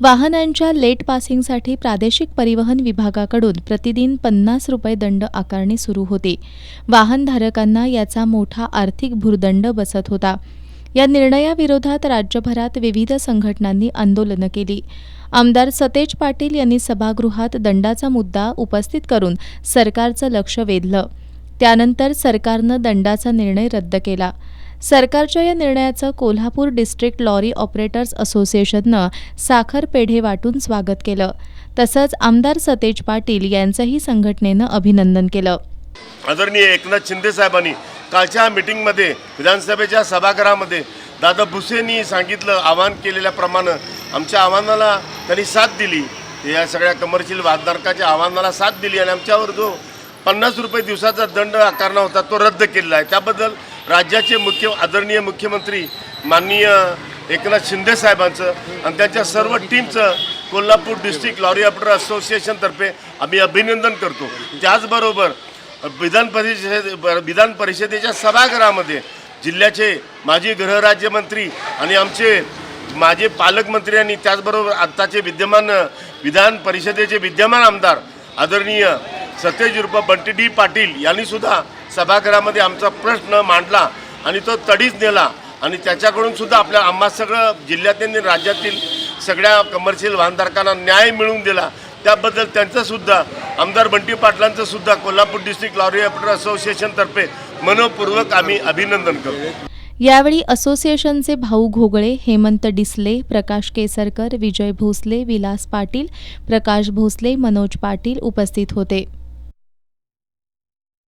वाहनांच्या लेट पासिंगसाठी प्रादेशिक परिवहन विभागाकडून प्रतिदिन 50 रुपये दंड आकारणी सुरू होती। वाहनधारकांना याचा मोठा आर्थिक भुर्दंड बसत होता। या निर्णयाविरोधात राज्यभरात विविध संघटनांनी आंदोलनं केली। आमदार सतेज पाटील यांनी सभागृहात दंडाचा मुद्दा उपस्थित करून सरकारचं लक्ष वेधलं। त्यानंतर सरकारनं दंडाचा निर्णय रद्द केला। सरकारच्या या निर्णयाचं कोल्हापूर डिस्ट्रिक्ट लॉरी ऑपरेटर्स असोसिएशननं साखर पेढे वाटून स्वागत केलं। तसंच आमदार सतेज पाटील यांचंही संघटनेनं अभिनंदन केलं। आदरणीय एकनाथ शिंदे साहेबांनी कालच्या मीटिंगमध्ये विधानसभेच्या सभागृहामध्ये दादा भुसेंनी सांगितलं, आवाहन केलेल्याप्रमाणे आमच्या आव्हानाला त्यांनी साथ दिली। या सगळ्या कमर्शियल वाहनधारकाच्या आव्हानाला साथ दिली आणि आमच्यावर जो 50 रुपये दिवसाचा दंड आकारला होता तो रद्द केलेला आहे। त्याबद्दल राज्याचे आदरणीय मुख्यमंत्री माननीय एकनाथ शिंदे साहेबांचं आणि त्यांच्या सर्व टीमचं कोल्हापूर डिस्ट्रिक्ट लॉरी ऑपरेटर असोसिएशनतर्फे आम्ही अभिनंदन करतो। त्याचबरोबर विधान परिषदेच्या सभागृहामध्ये जिल्ह्याचे माजी गृहराज्यमंत्री आणि आमचे माजी पालकमंत्री आणि त्याचबरोबर आत्ताचे विधान परिषदेचे विद्यमान आमदार आदरणीय सतेज उर्फ बंटी डी पाटील यांनी सुद्धा सभागृहामध्ये आमचा प्रश्न मांडला आणि तो तडीच नेला आणि त्याच्याकडून सुद्धा आम्हा सगळं जिल्ह्यातील राज्यातील सगळ्या कमर्शियल वाहनधारकांना न्याय मिळवून दिला। त्याबद्दल त्यांचं सुद्धा आमदार बंटी पाटलांचं सुद्धा कोल्हापूर डिस्ट्रिक्ट लॉरी ऑपरेटर असोसिएशनतर्फे मनपूर्वक आम्ही अभिनंदन करतो। यावेळी असोसिएशनचे भाऊ घोगळे, हेमंत डिसले, प्रकाश केसरकर, विजय भोसले, विलास पाटील, प्रकाश भोसले, मनोज पाटील उपस्थित होते।